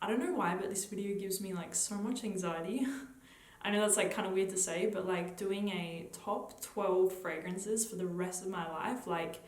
I don't know why, but this video gives me like so much anxiety. I know that's like kind of weird to say, but like doing a top 12 fragrances for the rest of my life, like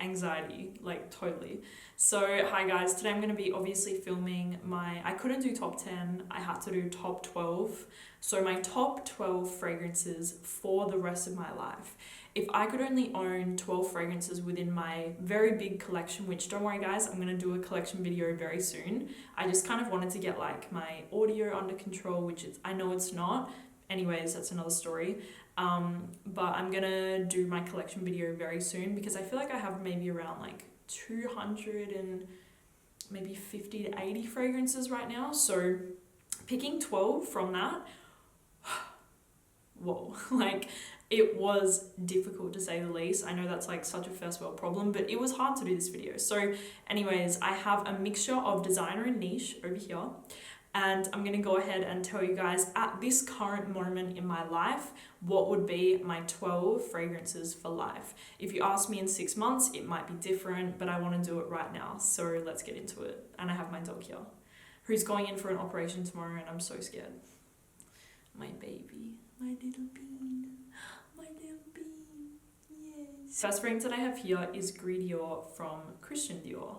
anxiety, like totally. So hi guys, today I'm going to be obviously filming I couldn't do top 10, I had to do top 12. So my top 12 fragrances for the rest of my life. If I could only own 12 fragrances within my very big collection, which don't worry guys, I'm going to do a collection video very soon. I just kind of wanted to get like my audio under control, which I know it's not. Anyways, that's another story. But I'm gonna do my collection video very soon because I feel like I have maybe around like 200 and maybe 50 to 80 fragrances right now. So picking 12 from that, whoa, like it was difficult to say the least. I know that's like such a first world problem, but it was hard to do this video. So anyways, I have a mixture of designer and niche over here. And I'm going to go ahead and tell you guys at this current moment in my life, what would be my 12 fragrances for life. If you ask me in 6 months, it might be different, but I want to do it right now. So let's get into it. And I have my dog here, who's going in for an operation tomorrow, and I'm so scared. My baby, my little bean, my little bean, yes. First fragrance that I have here is Gris Dior from Christian Dior.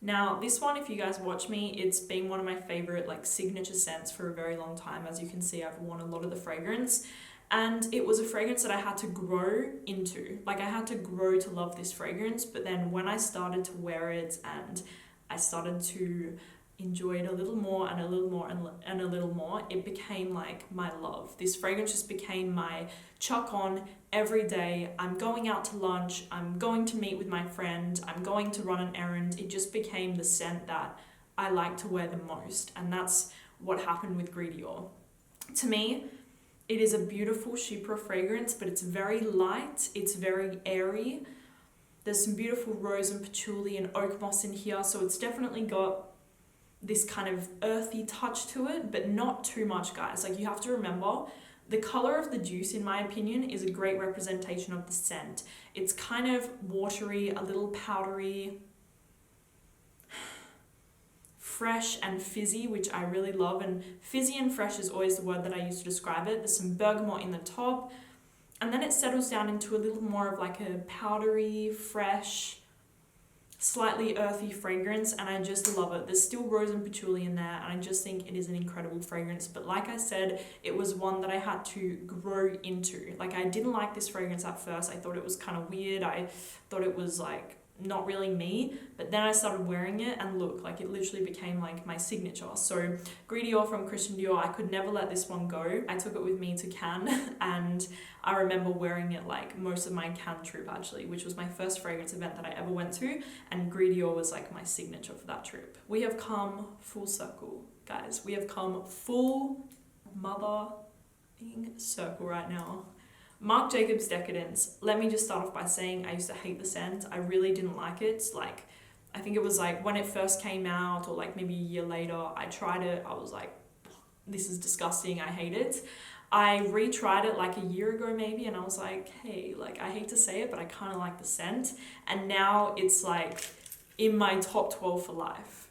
Now, this one, if you guys watch me, it's been one of my favorite like signature scents for a very long time. As you can see, I've worn a lot of the fragrance, and it was a fragrance that I had to grow into. Like I had to grow to love this fragrance, but then when I started to wear it and I started to enjoy it a little more and a little more and a little more, it became like my love. This fragrance just became my chuck on every day. I'm going out to lunch, I'm going to meet with my friend, I'm going to run an errand. It just became the scent that I like to wear the most, and that's what happened with Gris Dior. To me, it is a beautiful chypre fragrance, but it's very light, it's very airy. There's some beautiful rose and patchouli and oak moss in here, so it's definitely got this kind of earthy touch to it, but not too much, guys. Like you have to remember, the color of the juice, in my opinion, is a great representation of the scent. It's kind of watery, a little powdery, fresh and fizzy, which I really love. And fizzy and fresh is always the word that I use to describe it. There's some bergamot in the top, and then it settles down into a little more of like a powdery, fresh, slightly earthy fragrance, and I just love it. There's still rose and patchouli in there, and I just think it is an incredible fragrance. But like I said, it was one that I had to grow into. Like I didn't like this fragrance at first. I thought it was kind of weird. I thought it was like not really me, but then I started wearing it, and look, like it literally became like my signature. So Gris Dior from Christian Dior, I could never let this one go. I took it with me to Cannes, and I remember wearing it like most of my Cannes trip actually, which was my first fragrance event that I ever went to, and Gris Dior was like my signature for that trip. We have come full circle, guys. We have come full mother-ing circle right now. Marc Jacobs Decadence. Let me just start off by saying I used to hate the scent. I really didn't like it. Like, I think it was like when it first came out, or like maybe a year later, I tried it. I was like, this is disgusting. I hate it. I retried it like a year ago maybe, and I was like, hey, like I hate to say it, but I kind of like the scent. And now it's like in my top 12 for life.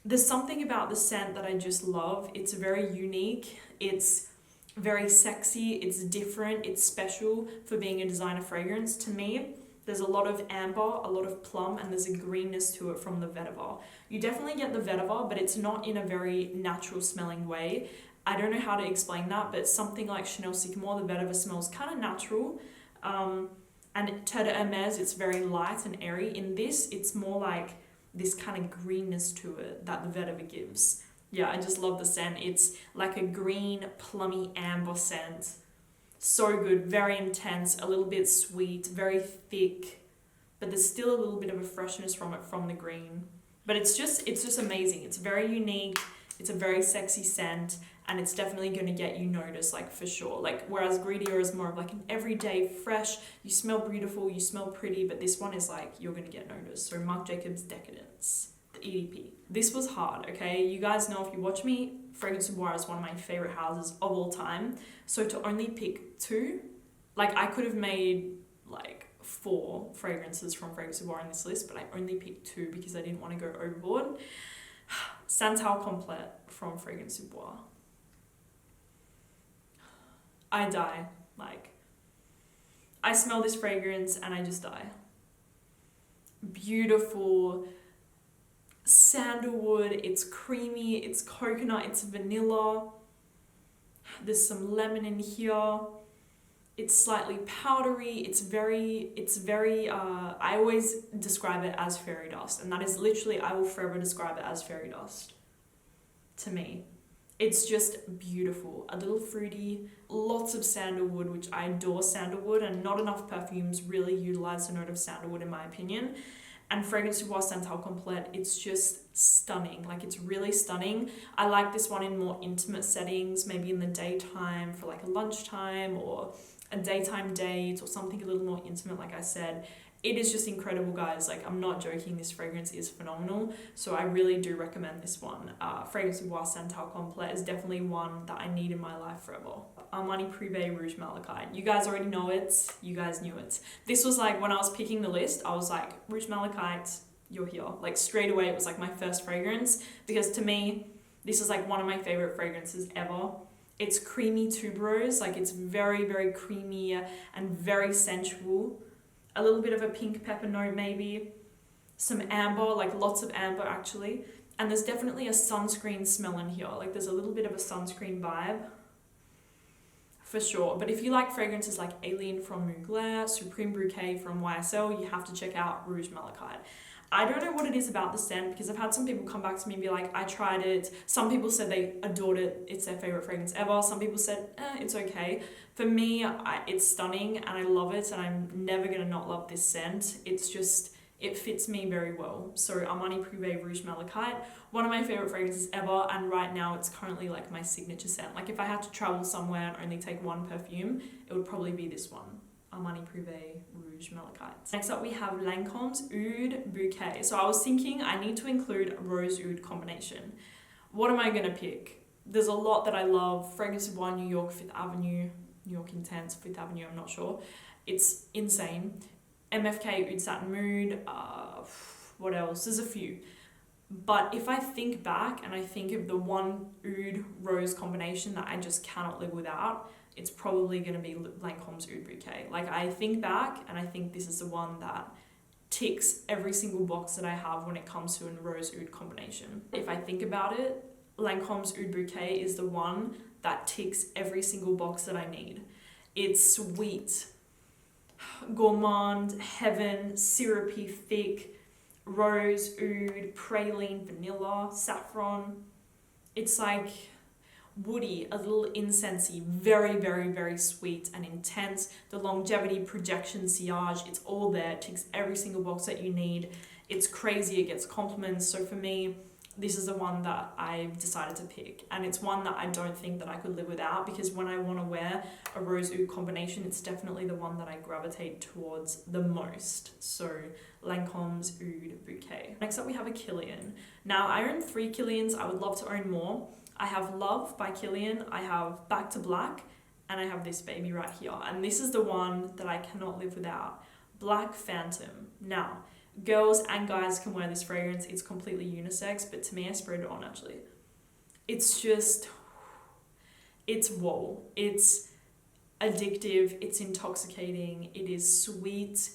There's something about the scent that I just love. It's very unique. It's very sexy, it's different, it's special for being a designer fragrance. To me, there's a lot of amber, a lot of plum, and there's a greenness to it from the vetiver. You definitely get the vetiver, but it's not in a very natural smelling way. I don't know how to explain that, but something like Chanel Sycamore, the vetiver smells kind of natural. And Terre de Hermes, it's very light and airy. In this, it's more like this kind of greenness to it that the vetiver gives. Yeah, I just love the scent. It's like a green, plummy amber scent. So good, very intense, a little bit sweet, very thick, but there's still a little bit of a freshness from it from the green. But it's just amazing. It's very unique. It's a very sexy scent, and it's definitely going to get you noticed, like for sure. Like whereas Gris Dior is more of like an everyday fresh, you smell beautiful, you smell pretty, but this one is like you're going to get noticed. So Marc Jacobs Decadence. EDP. This was hard, okay? You guys know if you watch me, Fragrance Bois is one of my favorite houses of all time. So to only pick two, like I could have made like 4 fragrances from Fragrance Bois on this list, but I only picked 2 because I didn't want to go overboard. Santal Complet from Fragrance Bois. I die. Like, I smell this fragrance and I just die. Beautiful sandalwood, it's creamy, it's coconut, it's vanilla. There's some lemon in here. It's slightly powdery. It's very, I always describe it as fairy dust. And that is literally, I will forever describe it as fairy dust to me. It's just beautiful. A little fruity, lots of sandalwood, which I adore sandalwood, and not enough perfumes really utilize the note of sandalwood in my opinion. And Fragrance Bois Santal Complet, it's just stunning. Like, it's really stunning. I like this one in more intimate settings, maybe in the daytime for like a lunchtime or a daytime date or something a little more intimate, like I said. It is just incredible, guys. Like, I'm not joking, this fragrance is phenomenal. So I really do recommend this one. Fragrance Bois Santal Complet is definitely one that I need in my life forever. Armani Privé Rouge Malachite. You guys already know it. You guys knew it. This was like, when I was picking the list, I was like, Rouge Malachite, you're here. Like, straight away, it was like my first fragrance, because to me, this is like one of my favorite fragrances ever. It's creamy tuberose. Like, it's very, very creamy and very sensual. A little bit of a pink pepper note maybe, some amber, like lots of amber actually, and there's definitely a sunscreen smell in here. Like, there's a little bit of a sunscreen vibe for sure. But if you like fragrances like Alien from Mugler, Supreme Bouquet from YSL, you have to check out Rouge Malachite. I don't know what it is about the scent, because I've had some people come back to me and be like, I tried it. Some people said they adored it. It's their favorite fragrance ever. Some people said, it's okay. For me, it's stunning and I love it, and I'm never going to not love this scent. It's just, it fits me very well. So Armani Privé Rouge Malachite, one of my favorite fragrances ever, and right now it's currently like my signature scent. Like, if I had to travel somewhere and only take one perfume, it would probably be this one. Armani Privé Rouge Malachite. Next up we have Lancome's Oud Bouquet. So I was thinking I need to include a rose oud combination. What am I going to pick? There's a lot that I love. Fragrance Bois New York 5th Avenue, New York Intense 5th Avenue, I'm not sure. It's insane. MFK Oud Satin Mood, what else? There's a few. But if I think back and I think of the one oud rose combination that I just cannot live without, it's probably going to be Lancome's Oud Bouquet. Like, I think back and I think this is the one that ticks every single box that I have when it comes to a rose oud combination. If I think about it, Lancome's Oud Bouquet is the one that ticks every single box that I need. It's sweet, gourmand, heaven, syrupy, thick, rose, oud, praline, vanilla, saffron. It's like woody, a little incensey, very, very, very sweet and intense. The longevity, projection, sillage, it's all there. It ticks every single box that you need. It's crazy, it gets compliments. So for me, this is the one that I've decided to pick. And it's one that I don't think that I could live without, because when I want to wear a rose oud combination, it's definitely the one that I gravitate towards the most. So Lancome's Oud Bouquet. Next up we have a Kilian. Now I own 3 Kilians, I would love to own more. I have Love by Kilian, I have Back to Black, and I have this baby right here. And this is the one that I cannot live without. Black Phantom. Now, girls and guys can wear this fragrance. It's completely unisex, but to me, I sprayed it on actually. It's just, it's whoa. It's addictive, it's intoxicating, it is sweet,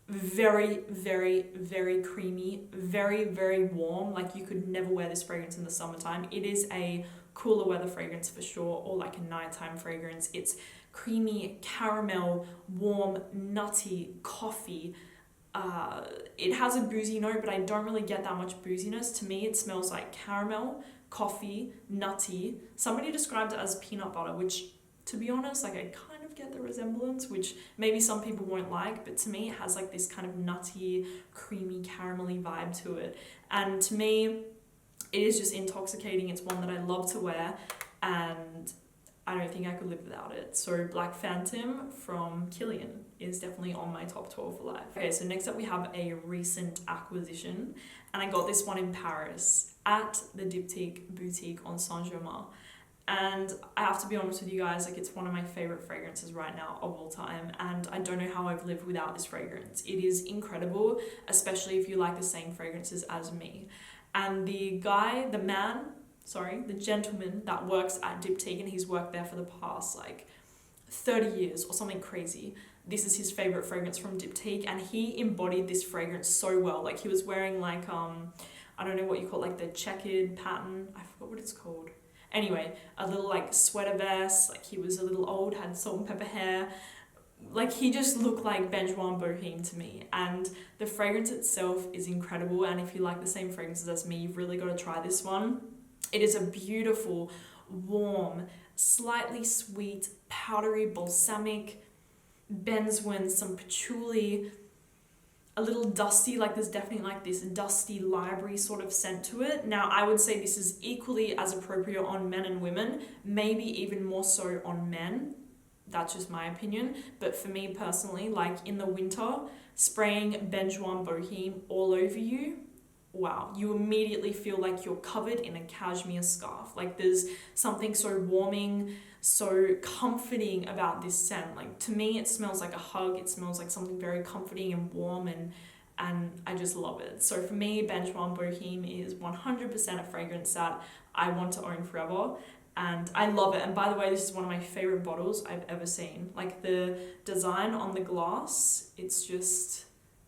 very, very, very creamy, very, very warm. Like, you could never wear this fragrance in the summertime. It is a cooler weather fragrance for sure, or like a nighttime fragrance. It's creamy, caramel, warm, nutty, coffee. It has a boozy note, but I don't really get that much booziness. To me, it smells like caramel, coffee, nutty. Somebody described it as peanut butter, which, to be honest, like, I kind of get the resemblance, which maybe some people won't like, but to me it has like this kind of nutty, creamy, caramelly vibe to it. And to me, it is just intoxicating. It's one that I love to wear, and I don't think I could live without it. So Black Phantom from Kilian is definitely on my top 12 for life. Okay, so next up we have a recent acquisition, and I got this one in Paris at the Diptyque boutique on Saint-Germain. And I have to be honest with you guys, like it's one of my favorite fragrances right now of all time, and I don't know how I've lived without this fragrance. It is incredible, especially if you like the same fragrances as me. And the gentleman that works at Diptyque, and he's worked there for the past like 30 years or something crazy. This is his favorite fragrance from Diptyque, and he embodied this fragrance so well. Like he was wearing like I don't know what you call it, like the checkered pattern. I forgot what it's called. Anyway, a little like sweater vest, like he was a little old, had salt and pepper hair. Like he just looked like Benjoin Boheme to me, and the fragrance itself is incredible. And if you like the same fragrances as me, you've really got to try this one. It is a beautiful, warm, slightly sweet, powdery, balsamic, benzoin, some patchouli, a little dusty, like there's definitely like this dusty library sort of scent to it. Now I would say this is equally as appropriate on men and women, maybe even more so on men. That's just my opinion. But for me personally, like in the winter, spraying Benjoin Boheme all over you, wow, you immediately feel like you're covered in a cashmere scarf. Like there's something so warming, so comforting about this scent. Like to me, it smells like a hug. It smells like something very comforting and warm, and I just love it. So for me, Benjoin Boheme is 100% a fragrance that I want to own forever, and I love it. And by the way, this is one of my favorite bottles I've ever seen. Like the design on the glass, it's just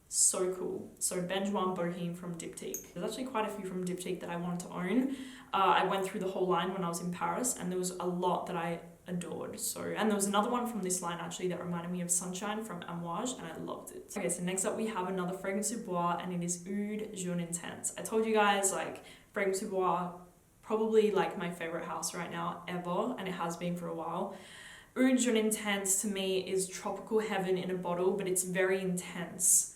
so cool. So Benjoin Boheme from Diptyque. There's actually quite a few from Diptyque that I wanted to own. I went through the whole line when I was in Paris, and there was a lot that I adored. And there was another one from this line actually that reminded me of Sunshine from Amouage, and I loved it. Okay, so next up we have another fragrance du Bois, and it is Oud Jaune Intense. I told you guys, like, fragrance du Bois, probably like my favorite house right now ever, and it has been for a while. Oud Jaune Intense to me is tropical heaven in a bottle, but it's very intense.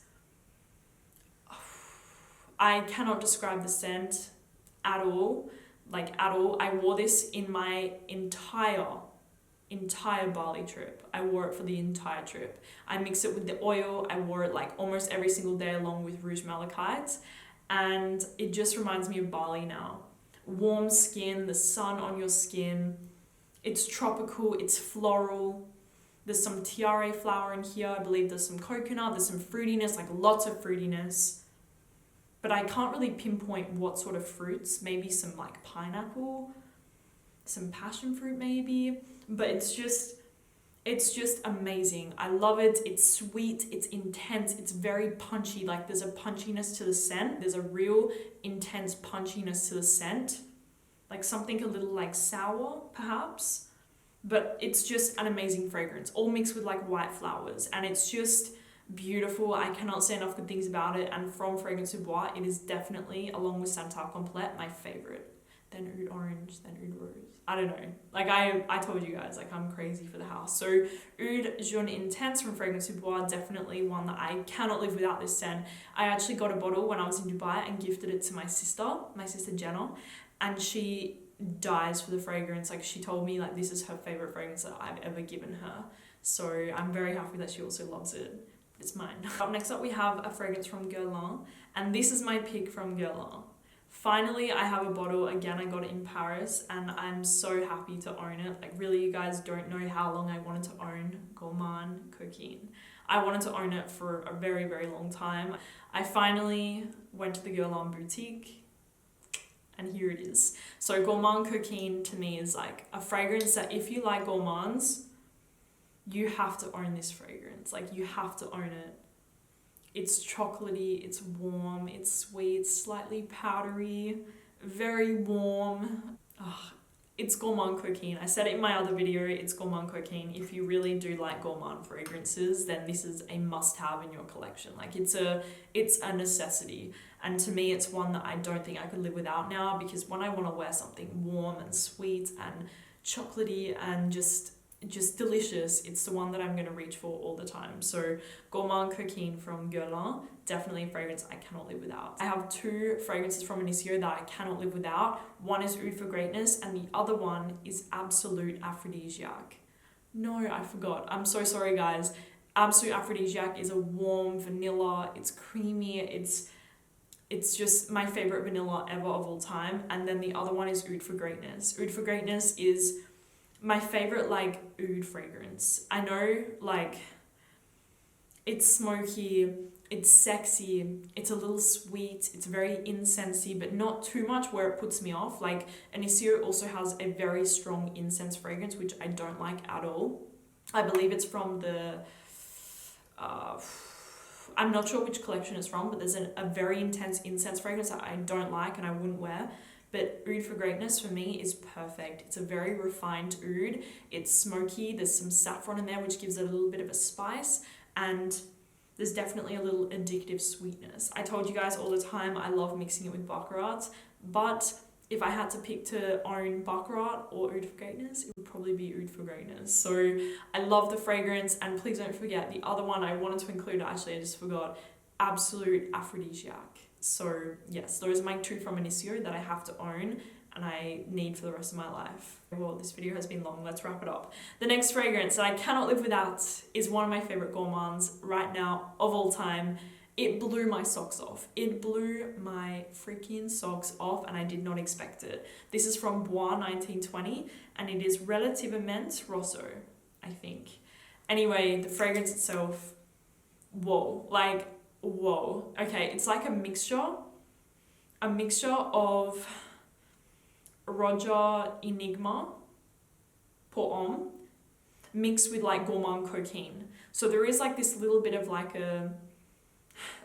I cannot describe the scent at all. I wore this in my entire Bali trip. I wore it for the entire trip. I mixed it with the oil. I wore it like almost every single day along with Rouge Malachite, and it just reminds me of Bali now. Warm skin, the sun on your skin. It's tropical, it's floral. There's some tiare flower in here. I believe there's some coconut, there's some fruitiness, like lots of fruitiness. But I can't really pinpoint what sort of fruits. Maybe some like pineapple, some passion fruit maybe. But it's just amazing. I love it. It's sweet, it's intense, it's very punchy. Like there's a punchiness to the scent. There's a real intense punchiness to the scent. Like something a little like sour perhaps. But it's just an amazing fragrance, all mixed with like white flowers. And it's just beautiful. I cannot say enough good things about it. And from Fragrance du Bois, it is definitely, along with Santal Complet, my favorite. Then Oud Orange, then Oud Rose. I don't know. Like I told you guys, like I'm crazy for the house. So Oud Jaune Intense from Fragrance du Bois, definitely one that I cannot live without this scent. I actually got a bottle when I was in Dubai and gifted it to my sister Jenna, and she dies for the fragrance. Like she told me like this is her favorite fragrance that I've ever given her. So I'm very happy that she also loves it. It's mine. Next up we have a fragrance from Guerlain, and this is my pick from Guerlain. Finally, I have a bottle. Again, I got it in Paris, and I'm so happy to own it. Like really, you guys don't know how long I wanted to own Gourmand Coquine. I wanted to own it for a very, very long time. I finally went to the Guerlain boutique, and here it is. So Gourmand Coquine to me is like a fragrance that if you like gourmands, you have to own this fragrance. Like you have to own it. It's chocolatey, it's warm, it's sweet, slightly powdery, very warm. It's Gourmand Coquine. I said it in my other video, it's Gourmand Coquine. If you really do like gourmand fragrances, then this is a must-have in your collection. Like it's a necessity. And to me, it's one that I don't think I could live without now, because when I want to wear something warm and sweet and chocolatey and just delicious, it's the one that I'm going to reach for all the time. So Gourmand Coquine from Guerlain, definitely a fragrance I cannot live without. I have two fragrances from Initio that I cannot live without. One is Oud for Greatness, and the other one is Absolute Aphrodisiac. No, I forgot. I'm so sorry, guys. Absolute Aphrodisiac is a warm vanilla. It's creamy. It's It's just my favorite vanilla ever of all time. And then the other one is Oud for Greatness. Oud for Greatness is my favorite like oud fragrance. I know like it's smoky, it's sexy, it's a little sweet, it's very incensey, but not too much where it puts me off. Like Initio also has a very strong incense fragrance, which I don't like at all. I believe it's from the, I'm not sure which collection it's from, but there's a very intense incense fragrance that I don't like and I wouldn't wear. But Oud for Greatness for me is perfect. It's a very refined oud. It's smoky. There's some saffron in there, which gives it a little bit of a spice. And there's definitely a little addictive sweetness. I told you guys all the time I love mixing it with Baccarat. But if I had to pick to own Baccarat or Oud for Greatness, it would probably be Oud for Greatness. So I love the fragrance. And please don't forget the other one I wanted to include, actually I just forgot, Absolute Aphrodisiac. So yes, those are my two from Initio that I have to own and I need for the rest of my life. Well, this video has been long, let's wrap it up. The next fragrance that I cannot live without is one of my favorite gourmands right now of all time. It blew my socks off. It blew my freaking socks off and I did not expect it. This is from Bois 1920 and it is Relativamente Rosso, I think. Anyway, the fragrance itself, whoa, like, whoa. Okay, it's like a mixture of Roger Enigma Boheme mixed with like gourmand cocaine. So there is like this little bit of like a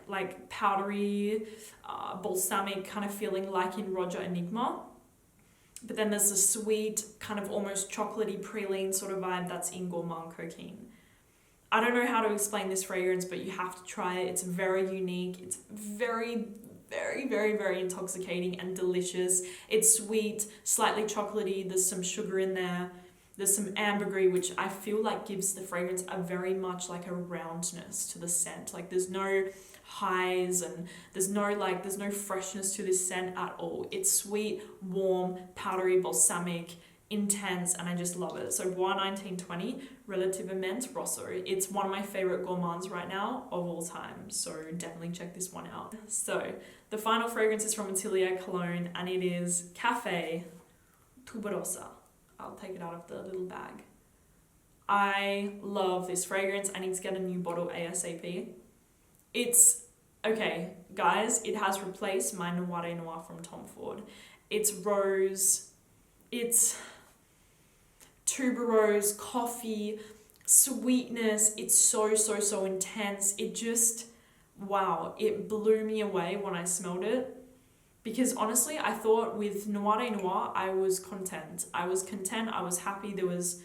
like powdery, balsamic kind of feeling like in Roger Enigma. But then there's a sweet kind of almost chocolatey praline sort of vibe that's in gourmand cocaine. I don't know how to explain this fragrance, but you have to try it. It's very unique. It's very, very, very, very intoxicating and delicious. It's sweet, slightly chocolatey. There's some sugar in there. There's some ambergris, which I feel like gives the fragrance a very much like a roundness to the scent. Like there's no highs and there's no freshness to this scent at all. It's sweet, warm, powdery, balsamic, intense, and I just love it. So Bois 1920, Relativamente Rosso. It's one of my favorite gourmands right now of all time, so definitely check this one out. So the final fragrance is from Atelier Cologne and it is Cafe Tuberose. I'll take it out of the little bag. I love this fragrance. I need to get a new bottle ASAP. It's, okay, guys, it has replaced my Noir from Tom Ford. It's rose, it's tuberose, coffee, sweetness. It's so intense. It just, wow, it blew me away when I smelled it. Because honestly, I thought with Noir I was content. I was happy. There's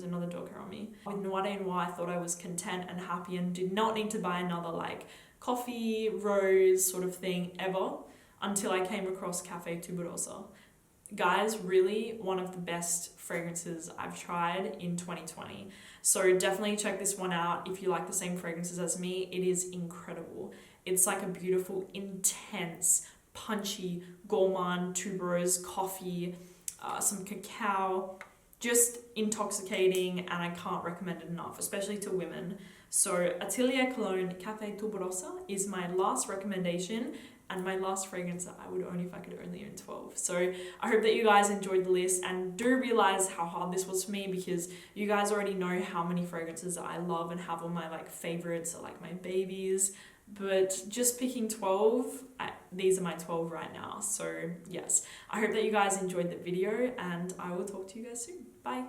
another dog hair on me. With Noir I thought I was content and happy and did not need to buy another like coffee, rose sort of thing ever until I came across Cafe Tuberose. Guys, really one of the best fragrances I've tried in 2020. So definitely check this one out if you like the same fragrances as me. It is incredible. It's like a beautiful, intense, punchy, gourmand, tuberose, coffee, some cacao, just intoxicating, and I can't recommend it enough, especially to women. So Atelier Cologne Cafe Tuberose is my last recommendation and my last fragrance that I would own if I could only own 12. So I hope that you guys enjoyed the list and do realize how hard this was for me because you guys already know how many fragrances that I love and have on my like favorites or like my babies. But just picking 12, these are my 12 right now. So yes, I hope that you guys enjoyed the video and I will talk to you guys soon. Bye.